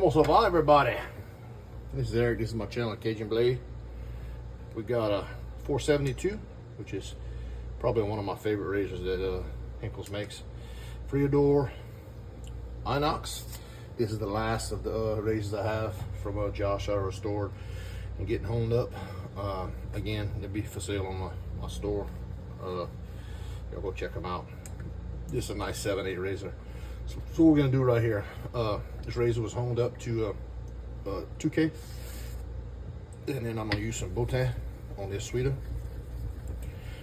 Como ça va, everybody? This is Eric. This is my channel, Cajun Blade. We got a 472, which is probably one of my favorite razors that Henckels makes. Friodur Inox. This is the last of the razors I have from Josh I restored and getting honed up. Again, they'll be for sale on my store. Y'all go check them out. This is a nice 7/8 razor. So what we're gonna do right here, this razor was honed up to 2K, and then I'm gonna use some botan on this sweeter.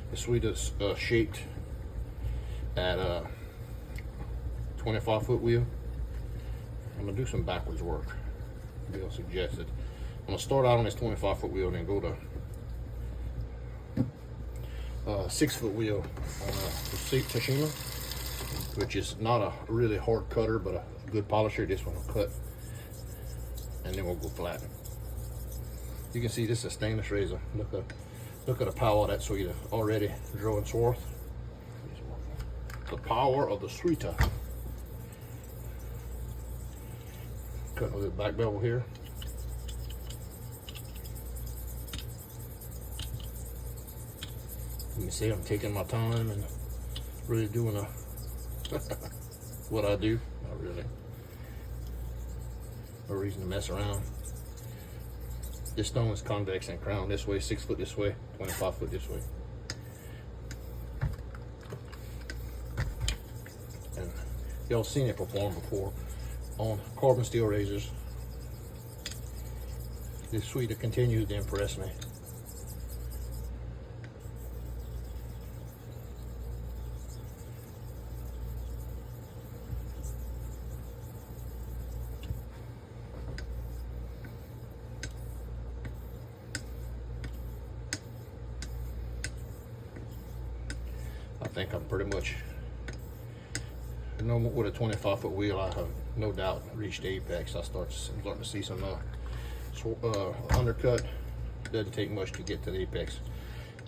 The sweeter's shaped at a 25-foot wheel. I'm gonna do some backwards work. Bill suggested. I'm gonna start out on this 25-foot wheel and then go to 6-foot wheel on the Tashima, which is not a really hard cutter, but a good polisher. This one will cut, and then we'll go flat. You can see this is a stainless razor. Look at the power of that sweeter already drawing swarth. The power of the sweeter. Cutting with the back bevel here. You can see I'm taking my time and really doing what I do. Not really. No reason to mess around. This stone is convex and crown this way, 6 foot this way, 25 foot this way. And y'all seen it perform before on carbon steel razors. This sweeter continues to impress me. I think I'm pretty much, with a 25-foot wheel, I have no doubt reached the apex. I'm starting to see some undercut. Doesn't take much to get to the apex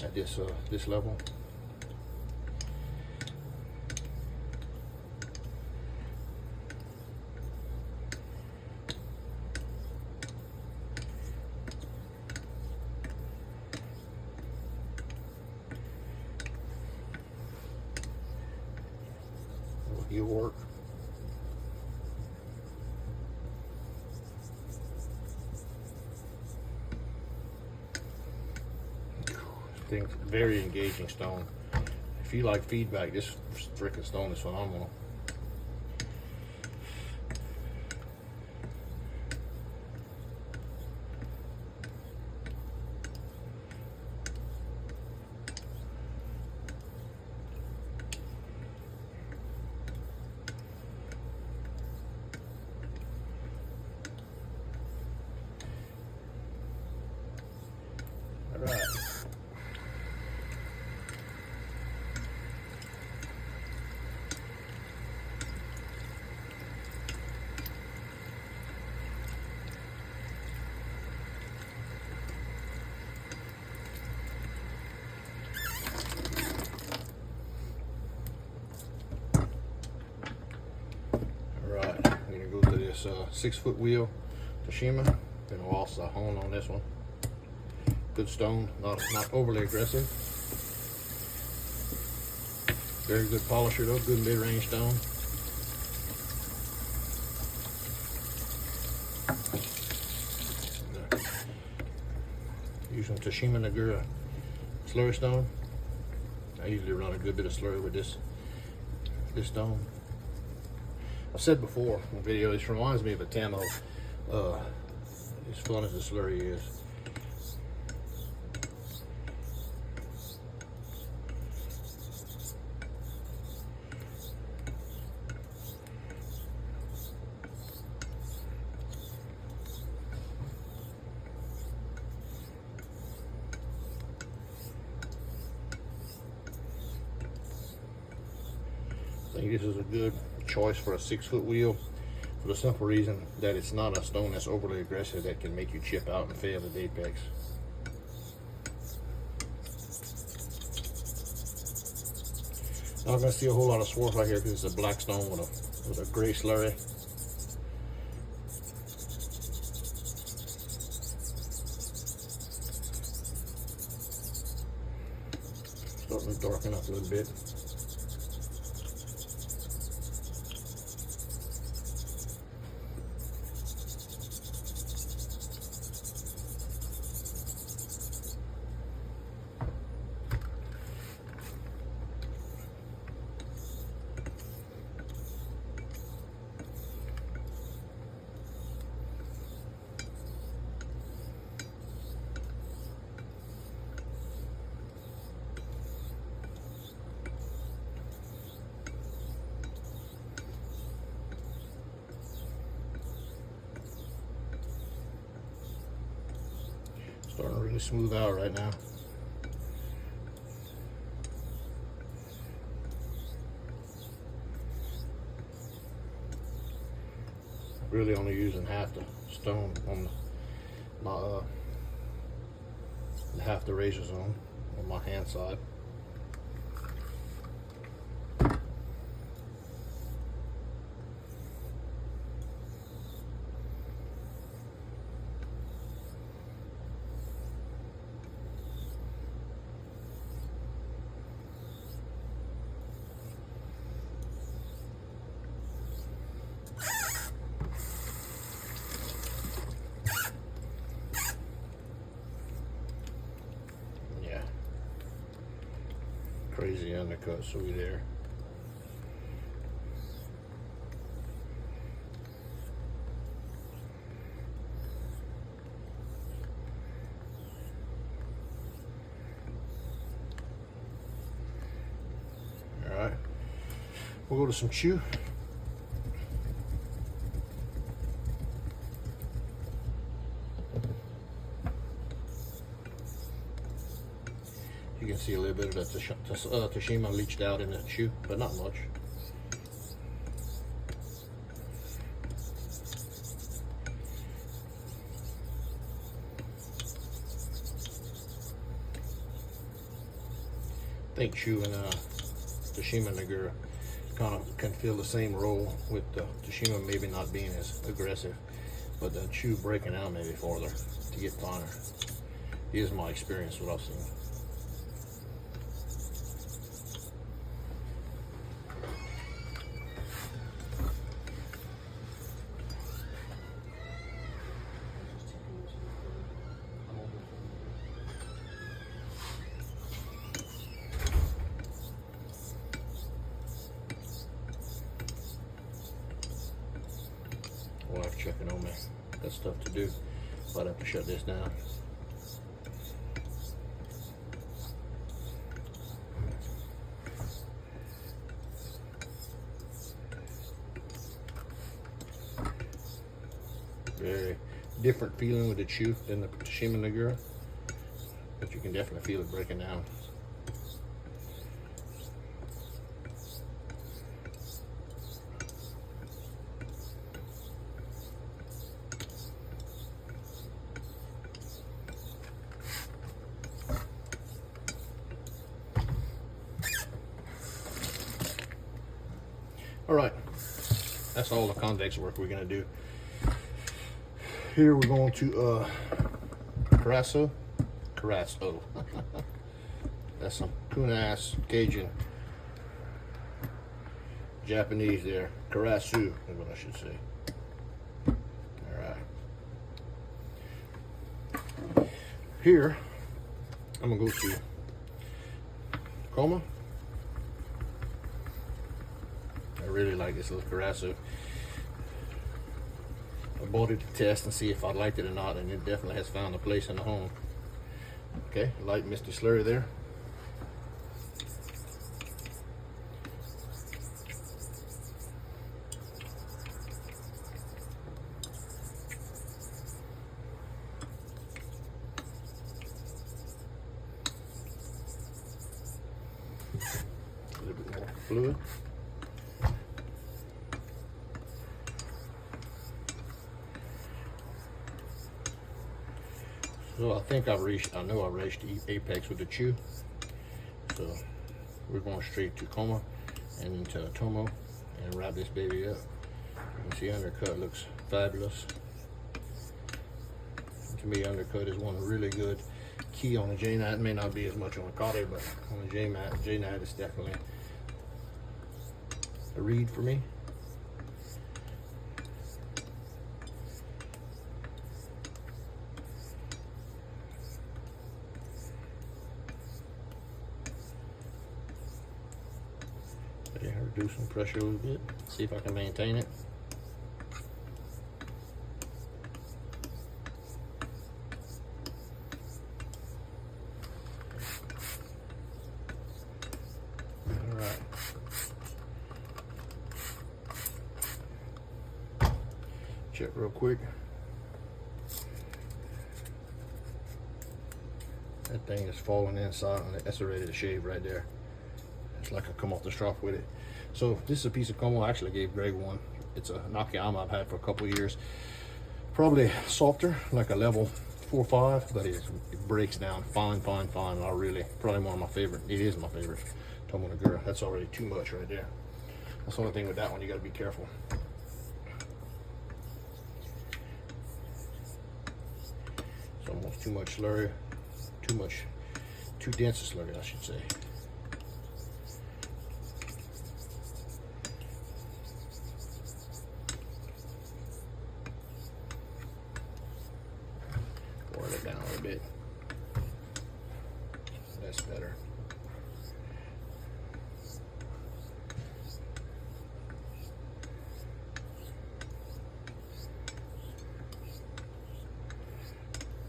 at this level. You work. Thing's very engaging stone. If you like feedback, this freaking stone is phenomenal. Right. I'm gonna go to this 6-foot wheel Tashima. Been a while since I honed on this one. Good stone, not overly aggressive. Very good polisher though, good mid-range stone. Using Tashima Nagura slurry stone. I usually run a good bit of slurry with this stone. I've said before in the video, this reminds me of a Tomo. As fun as the slurry is. I think this is a good choice for a 6-foot wheel for the simple reason that it's not a stone that's overly aggressive that can make you chip out and fail at the apex. Not gonna see a whole lot of swarf right here because it's a black stone with a gray slurry. starting to darken up a little bit. Starting to really smooth out right now. Really only using half the stone on my half the razor zone on my hand side. Crazy undercut, so we there. All right, we'll go to some chew. You can see a little bit of the Tashima leached out in the chew, but not much. I think chew and Tashima Nagura kind of can fill the same role, with the Tashima maybe not being as aggressive, but the chew breaking out maybe farther to get finer. Here's my experience, what I've seen. Wife checking on me. Got stuff to do. Might have to shut this down. Very different feeling with the chew than the Tashima Nagura, but you can definitely feel it breaking down. All right, that's all the convex work we're gonna do. Here we're going to Carasu. That's some coon-ass Cajun, Japanese there. Carasu is what I should say. All right. Here, I'm gonna go to Coma. I really like this little Carasu. I bought it to test and see if I liked it or not, and it definitely has found a place in the home. Okay, light misty slurry there. A little bit more fluid. So I think I know I reached the apex with the chew. So we're going straight to Coma and into Tomo and wrap this baby up. You can see undercut looks fabulous. To me, undercut is one really good key on the Jnat. It may not be as much on the Kare, but on the Jnat is definitely a read for me. Yeah, reduce some pressure a little bit. See if I can maintain it. All right. Check real quick. That thing is falling inside on it. That's ready to shave right there. It's like I come off the strop with it. So this is a piece of comb I actually gave Greg one. It's a Nakayama I've had for a couple of years. Probably softer, like a level 4 or 5, but it breaks down fine. I really, probably one of my favorite. It is my favorite TOMONAGURA. That's already too much right there. That's the only thing with that one, you got to be careful. It's almost too much slurry, too dense a slurry, I should say. Boil it down a little bit. That's better.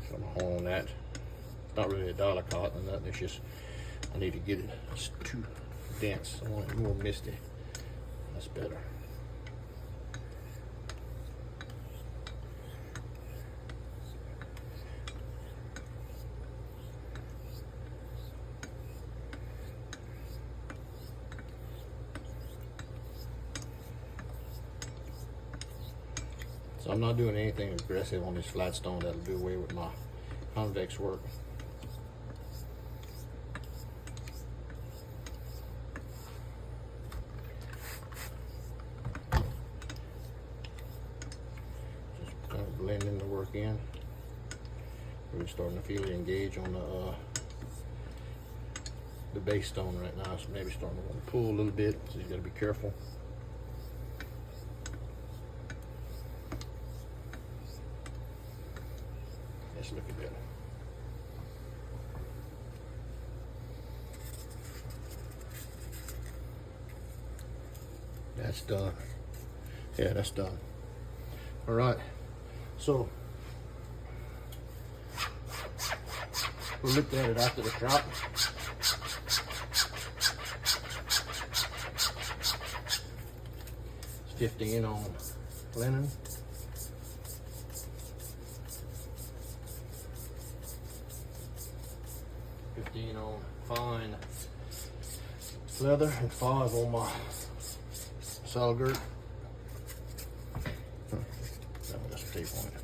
So I'm hole on that. It's not really a dollar cut or nothing. It's just I need to get it. It's too dense. I want it more misty. That's better. So I'm not doing anything aggressive on this flat stone. That'll do away with my convex work. Just kind of blending the work in. We're starting to feel it engage on the base stone right now. So maybe starting to want to pull a little bit. So you got to be careful. Look at that. That's done. Yeah, that's done. All right. So we looked at it after the crop. It's 15 on linen. 15 on fine leather and 5 on my saddle girt. Got some tape on it.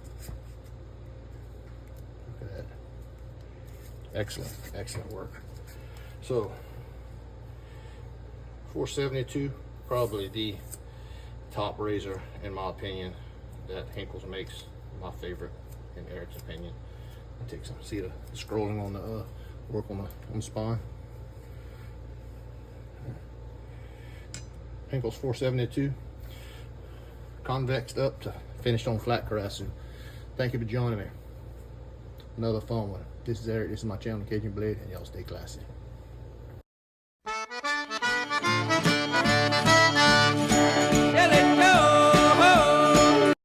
Look at that. Excellent work. So 472, probably the top razor in my opinion that Henckels makes. My favorite in Eric's opinion. Take some, see the scrolling on the work on the spine. Henckels 472, convexed up to finished on flat Carasu. Thank you for joining me. Another fun one. This is Eric. This is my channel, Cajun Blade, and y'all stay classy.